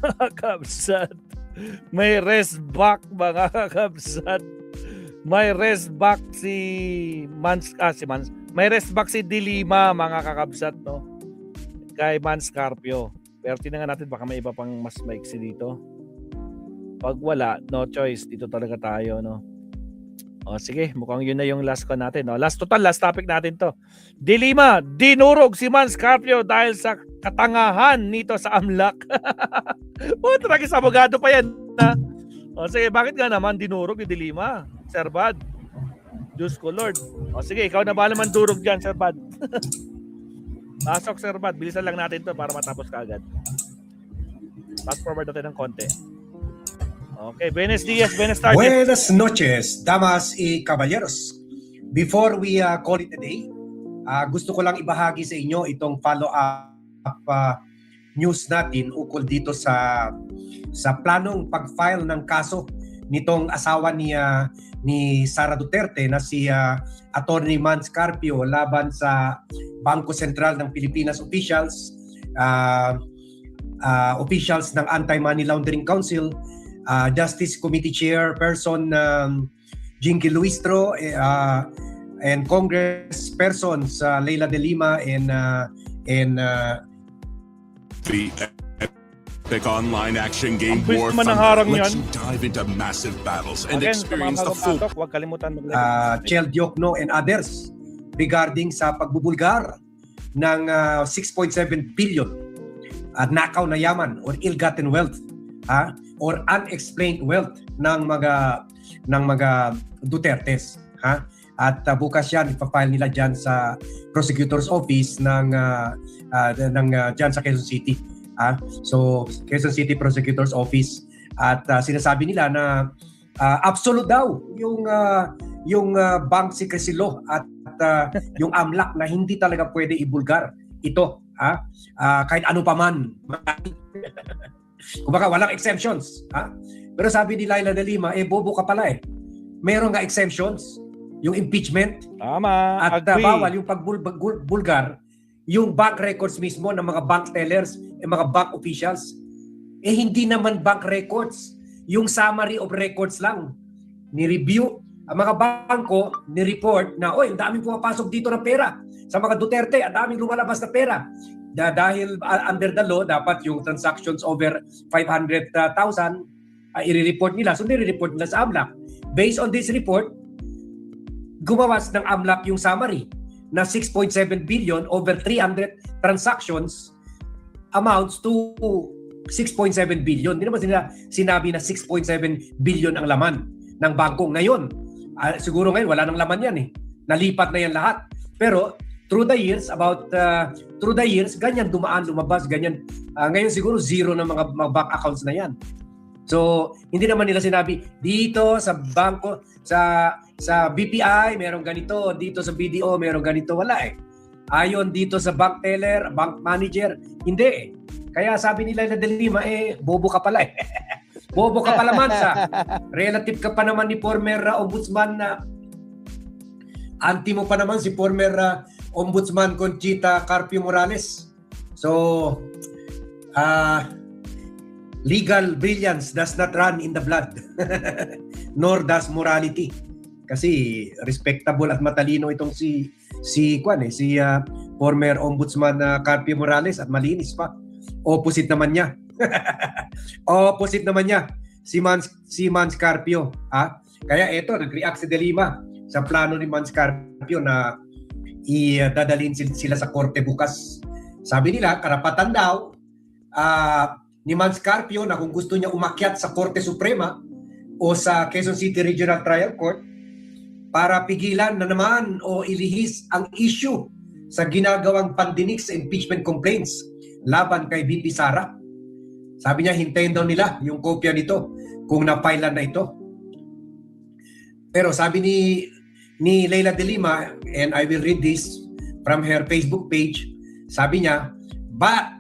mga kabsat. May rest back mga kabsat. May rest back may rest back si Dilima mga kakabsat, no? Kay Man Scarpio. Pero tingnan natin baka may iba pang mas maiksi dito. Pag wala, no choice. Dito talaga tayo, no? O sige, mukhang yun na yung last ko natin, no? Last topic natin to. Dilima, dinurog si Man Scarpio dahil sa katangahan nito sa AMLAC. Puto, naging abogado pa yan, na. O sige, bakit nga naman dinurog ni Dilima? Sir Bad. Diyos ko Lord. O sige, ikaw na ba naman durog dyan, Sir Bad? Pasok, Sir Bad. Bilisan lang natin to para matapos ka agad. Fast forward natin ng konti. Okay, Buenos Dias, Buenas tardes. Buenas noches, damas y caballeros. Before we call it a day, gusto ko lang ibahagi sa inyo itong follow-up news natin ukol dito sa planong pag-file ng kaso nitong asawa ni Sara Duterte na si Attorney Man Scarpio laban sa Bangko Sentral ng Pilipinas officials, officials ng Anti-Money Laundering Council, Justice Committee Chairperson Jinky Luistro, and Congresspersons Leila de Lima and the epic online action game Ang War bilis man ang Thunder harang lets yan. you dive into massive battles and Again, experience the full huwag kalimutan mag-like. Chel Diokno and others regarding sa pagbubulgar ng 6.7 billion at nakaw na yaman or ill-gotten wealth, or unexplained wealth ng mga Dutertes, at bukas yan ipafile nila diyan sa prosecutor's office ng diyan sa Quezon City, so Quezon City Prosecutor's Office, at sinasabi nila na absolute daw yung bank secrecy law at yung AMLAC na hindi talaga pwede ibulgar ito, kahit ano pa man. Kumbaga walang exemptions, pero sabi ni Leila de Lima, bobo ka pala eh. Meron nga exemptions, yung impeachment. Tama, At agree. bawal yung pagbulgar, yung bank records mismo ng mga bank tellers and mga bank officials. Hindi naman bank records, yung summary of records lang. Ni-review ang mga bangko, ni-report na, ang daming pumapasok dito ng pera. Sa mga Duterte, ang daming lumalabas na pera. Dahil under the law, dapat yung transactions over 500,000 i-report nila. So, nire-report nila sa AMLAC. Based on this report, gumawas ng AMLAC yung summary na 6.7 billion over 300 transactions amounts to 6.7 billion. Hindi naman sinabi na 6.7 billion ang laman ng bangko. Ngayon, siguro ngayon wala nang laman yan eh. Nalipat na yan lahat. Pero through the years, ganyan lumabas, ganyan. Ngayon siguro zero na mga bank accounts na yan. So, hindi naman nila sinabi, dito sa bangko, sa BPI, merong ganito, dito sa BDO, merong ganito, wala eh. Ayon dito sa bank teller, bank manager, hindi eh. Kaya sabi nila na de Lima, bobo ka pala eh. Bobo ka pala man sa relative ka pa naman ni former ombudsman na anti mo pa naman si former Ombudsman Conchita Carpio Morales. So, legal brilliance does not run in the blood, nor does morality. Kasi respectable at matalino itong si former Ombudsman Carpio Morales, at malinis pa. Opposite naman niya. Opposite naman niya si Man Scarpio. Kaya eto, nag-react si De Lima sa plano ni Man Scarpio na dadalhin sila sa korte bukas. Sabi nila, karapatan daw ni Man Scarpio na kung gusto niya umakyat sa Korte Suprema o sa Quezon City Regional Trial Court para pigilan na naman o ilihis ang issue sa ginagawang pandinig sa impeachment complaints laban kay VP Sara. Sabi niya, hintayin daw nila yung kopya nito kung napailan na ito. Pero sabi ni Leila de Lima, and I will read this from her Facebook page, sabi niya, but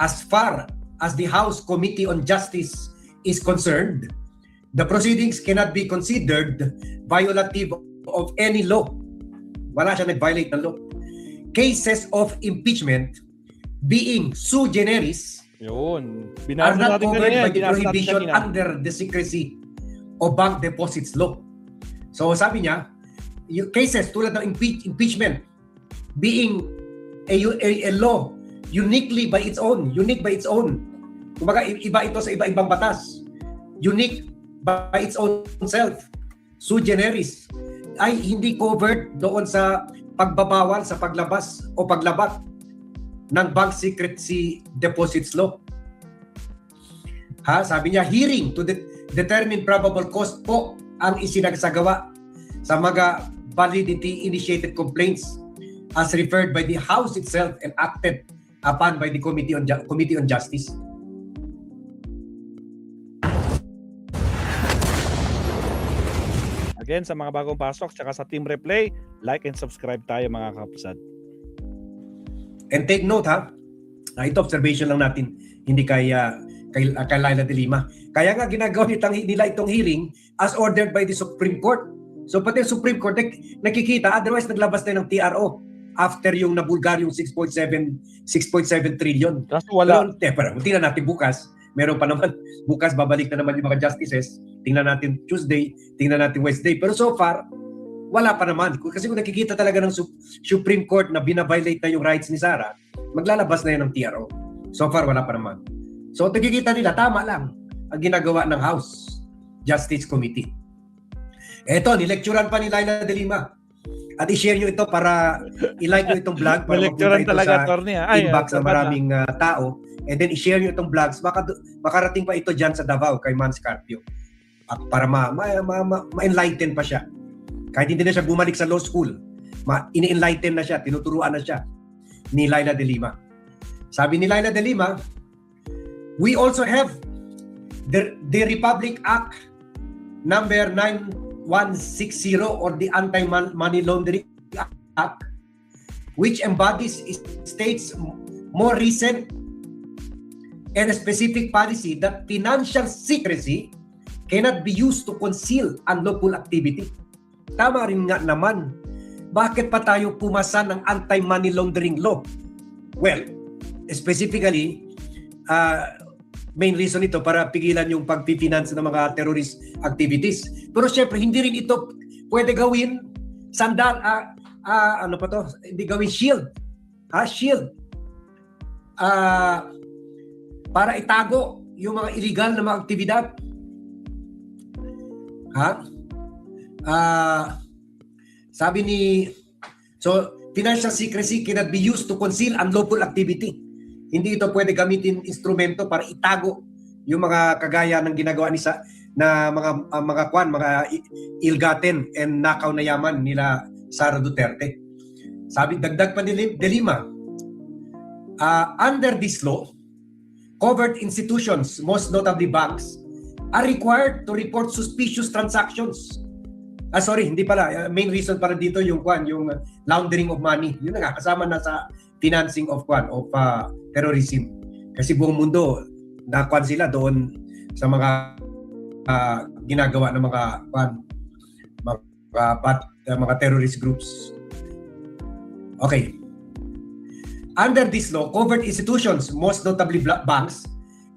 as far as the House Committee on Justice is concerned, the proceedings cannot be considered violative of any law. Wala siya nag-violate ng law. Cases of impeachment being sui generis Yun. are Binasa not natin covered kanina. by the Binasa natin prohibition kanina. under the secrecy of bank deposits law. So sabi niya, yung cases tulad ng impeachment being a law unique by its own. Kumbaga iba ito sa iba-ibang batas. Unique by its own self. Sui generis ay hindi covered doon sa pagbabawal sa paglabas o paglabat ng bank secrecy deposits law. Sabi niya, hearing to determine probable cause po ang isinagsagawa sa mga validity initiated complaints as referred by the House itself and acted upon by the Committee on Justice. Again, sa mga bagong pasok, tsaka sa Team Replay, like and subscribe tayo mga kakabsat. And take note ito observation lang natin, hindi kay Laila de Lima. Kaya nga ginagawa nila itong hearing as ordered by the Supreme Court. So pati yung Supreme Court nakikita, otherwise naglabas na ng TRO after yung nabulgar yung 6.7 trillion. Kaso wala. Pero tingnan natin bukas. Meron pa naman. Bukas babalik na naman yung mga justices. Tingnan natin Tuesday, tingnan natin Wednesday. Pero so far, wala pa naman. Kasi kung nakikita talaga ng Supreme Court na binaviolate na yung rights ni Sara, maglalabas na yan ng TRO. So far, wala pa naman. So nakikita nila, tama lang ang ginagawa ng House Justice Committee. Eto, nilecturan pa ni Laila de Lima. At i-share nyo ito para i-like nyo itong vlog para Nilecturan mapunta ito talaga, sa attorney. inbox ng maraming tao. And then i-share nyo itong vlogs. Makarating pa ito dyan sa Davao kay Man Scarpio. At para ma-enlighten pa siya. Kahit hindi na siya bumalik sa law school, ini-enlighten na siya, tinuturuan na siya ni Laila de Lima. Sabi ni Laila de Lima, we also have the Republic Act number 9160 or the Anti-Money Laundering Act, which embodies states more recent and a specific policy that financial secrecy cannot be used to conceal unlawful activity. Tama rin nga naman. Bakit pa tayo pumasa ng anti-money laundering law? Well, specifically, main reason ito para pigilan yung pagpifinance ng mga terrorist activities. Pero syempre, hindi rin ito pwede gawin hindi gawin shield. Shield. Para itago yung mga illegal na mga aktibidad. Sabi ni financial secrecy cannot be used to conceal unlawful activity. Hindi ito pwede gamitin instrumento para itago yung mga kagaya ng ginagawa na mga ill-gotten and nakaw na yaman nila Sara Duterte. Sabi, dagdag pa ni de Lima, under this law, covered institutions, most notably banks, are required to report suspicious transactions. Hindi pala. Main reason para dito yung laundering of money. Yun na nga, kasama na sa financing of terrorism. Kasi buong mundo, sila doon sa mga ginagawa ng mga terrorist groups. Okay. Under this law, covered institutions, most notably banks,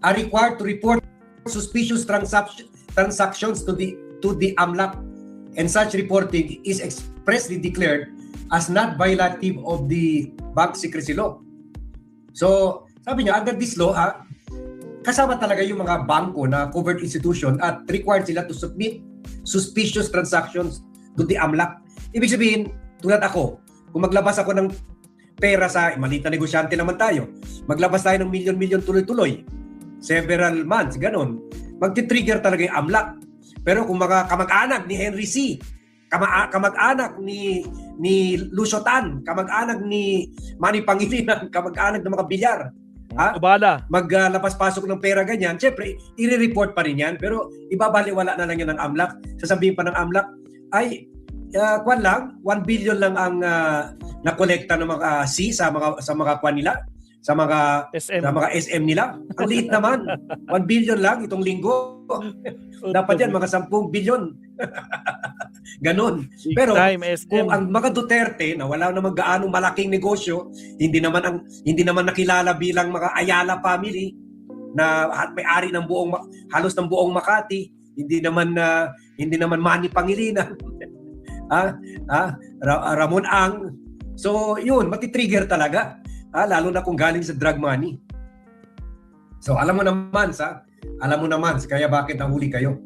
are required to report suspicious transactions to the AMLAC, and such reporting is expressly declared as not violative of the bank secrecy law. So, sabi niya, under this law, kasama talaga yung mga bangko na covered institution at required sila to submit suspicious transactions to the AMLAC. Ibig sabihin, tulad ako, kung maglabas ako ng pera maliit na negosyante naman tayo, maglabas tayo ng milyon-milyon tuloy-tuloy, several months, ganun, magti-trigger talaga yung AMLAC. Pero kung mga kamag-anak ni Henry C., kamag-anak ni Lucio Tan, kamag-anak ni Manny Pangilinan, kamag-anak ng mga bilyar, maglapas-pasok ng pera ganyan, syempre, i-report pa rin yan, pero ibabaliwala na lang yan ng AMLAC. Sasabihin pa ng AMLAC, ay, 1 billion lang ang nakolekta ng mga sa mga kwan nila, sa mga SM nila. Ang liit naman. 1 billion lang itong linggo. Dapat yan mga 10 billion. Ganon. Pero kung ang mga Duterte na wala namang gaano malaking negosyo, hindi naman nakilala bilang mga Ayala family, na may-ari ng halos ng buong Makati, hindi naman Manny Pangilinan. Ramon Ang. So, yun, matitrigger talaga. Lalo na kung galing sa drug money. So, alam mo naman, kaya bakit nahuli kayo?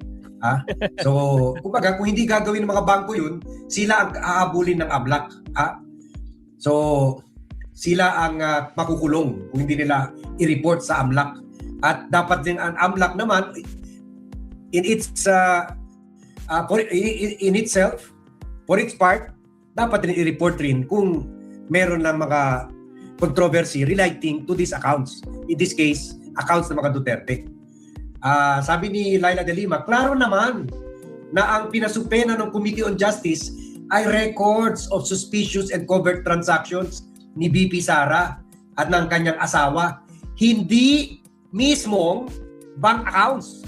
So, kumbaga, kung hindi gagawin ng mga bangko yun, sila ang aabulin ng AMLAC. So, sila ang makukulong kung hindi nila i-report sa AMLAC. At dapat din ang AMLAC naman, in itself, for its part, dapat din i-report rin kung meron lang mga controversy relating to these accounts. In this case, accounts ng mga Duterte. Sabi ni Laila de Lima, klaro naman na ang pinasupena ng Committee on Justice ay records of suspicious and covert transactions ni BP Sara at ng kanyang asawa, hindi mismong bank accounts.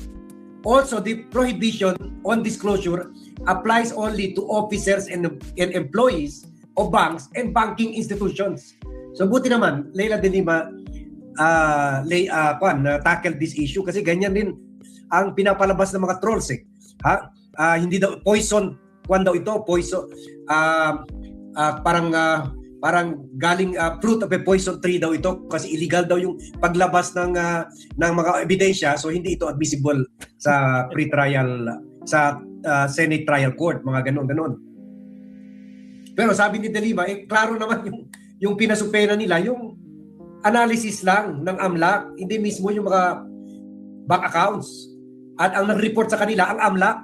Also, the prohibition on disclosure applies only to officers and employees of banks and banking institutions. So buti naman, Laila de Lima tackle this issue kasi ganyan din ang pinapalabas ng mga trolls hindi daw poison parang galing fruit of a poison tree daw ito kasi illegal daw yung paglabas ng mga ebidensya, so hindi ito admissible sa pre-trial sa Senate trial court, mga ganon. Pero sabi ni De Lima, klaro naman yung pinasupena nila, yung analysis lang ng AMLAC, hindi mismo yung mga bank accounts. At ang nag-report sa kanila, ang AMLAC,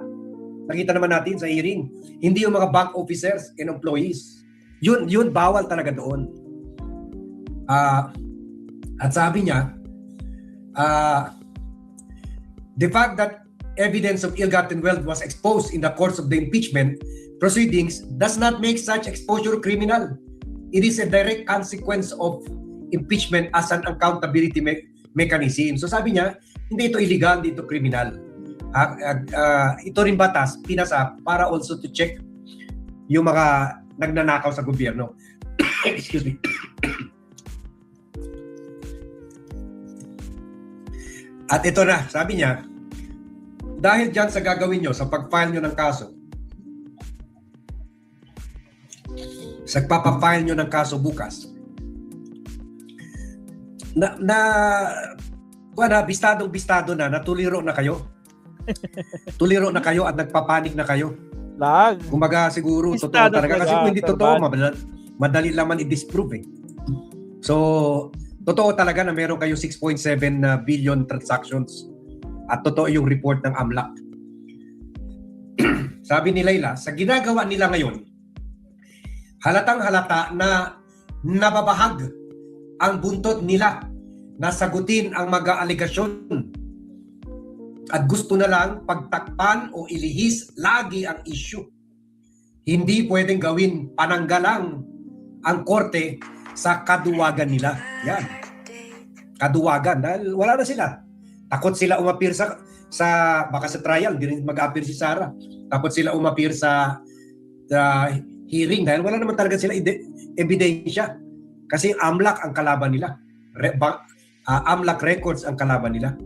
nakita naman natin sa hearing, hindi yung mga bank officers and employees. Yun bawal talaga doon. At sabi niya, the fact that evidence of ill-gotten wealth was exposed in the course of the impeachment proceedings does not make such exposure criminal. It is a direct consequence of impeachment as an accountability mechanism. So sabi niya, hindi ito illegal, hindi ito criminal. Ito rin batas, pinasa para also to check yung mga nagnanakaw sa gobyerno. Excuse me. At ito na, sabi niya, dahil dyan sa gagawin nyo, sa pag-file nyo ng kaso, sa pagpapafile nyo ng kaso bukas, bistado na, natuliro na kayo. Tuliro na kayo at nagpapanik na kayo. Kumbaga siguro totoo talaga kasi kung hindi totoo madali naman i-disprove So totoo talaga na meron kayo 6.7 billion transactions at totoo yung report ng AMLAC. Sabi ni Laila, sa ginagawa nila ngayon, halatang halata na nababahag ang buntot nila na sagutin ang mga alegasyon at gusto na lang pagtakpan o ilihis lagi ang issue. Hindi pwedeng gawin pananggalang ang korte sa kaduwagan nila. Yan. Kaduwagan. Dahil wala na sila. Takot sila umapir sa baka sa trial, hindi rin mag-appear si Sara. Takot sila umapir sa hearing dahil wala naman talaga sila ebidensya. Kasi AMLAC ang kalaban nila. AMLAC records ang kalaban nila.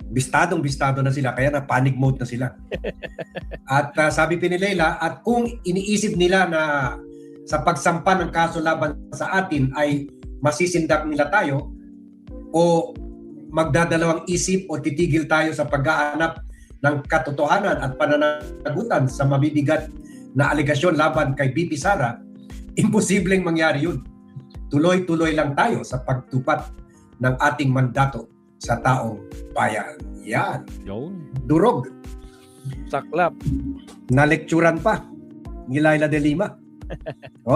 Bistado na sila, kaya na panic mode na sila. At sabi pa ni Leila, at kung iniisip nila na sa pagsampa ng kaso laban sa atin ay masisindak nila tayo o magdadalawang isip o titigil tayo sa paghahanap ng katotohanan at pananagutan sa mabibigat na alegasyon laban kay BP Sara, imposibleng mangyari yun. Tuloy-tuloy lang tayo sa pagtupat ng ating mandato sa taong bayan. Yan. Durog. Saklap. Nalekturan pa ni Laila de Lima.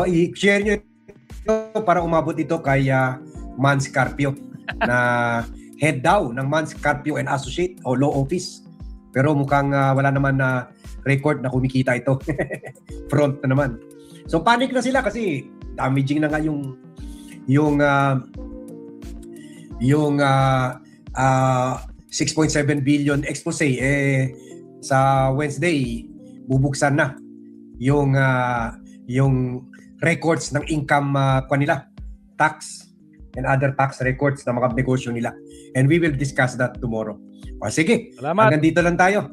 I-share nyo ito para umabot ito kay Mans Carpio na head daw ng Mans Carpio and Associate o law office. Pero mukhang wala naman na record na kumikita ito. Front na naman. So panic na sila kasi damaging na nga yung 6.7 billion expose sa Wednesday bubuksan na yung records ng income nila, tax and other tax records ng mga negosyo nila. And we will discuss that tomorrow. O sige, Salamat. hanggang dito lang tayo.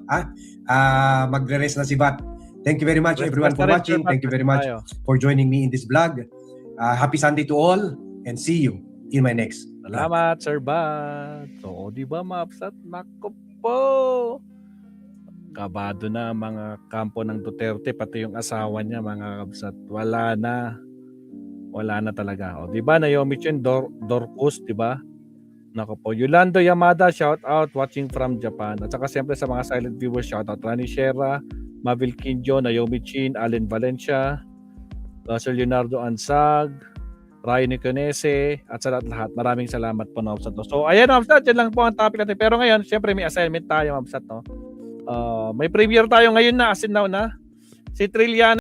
Magre-rest na si Bat. Thank you very much everyone for watching. Thank you very much for joining me in this vlog. Happy Sunday to all and see you in my next vlog. Salamat, Sir Bat. So, di ba, Mapsat? Nako po. Kabado na mga kampo ng Duterte, pati yung asawa niya, mga kabsat. Wala na. Wala na talaga. O, di ba, Naomi Chen, Dorcus, di ba? Nako po. Yolando Yamada, shout out, watching from Japan. At saka siyempre sa mga silent viewers, shout out Rani Shera, Mavil Kinjo, Naomi Chin, Allen Valencia, Sir Leonardo Ansag, Ryan Niconese, at sa lahat. Maraming salamat po, Mapsat. So, ayan, Mapsat, yan lang po ang topic natin. Pero ngayon, siyempre may assignment tayo, Mapsat, no? May premiere tayo ngayon na, as in now na. Si Trillian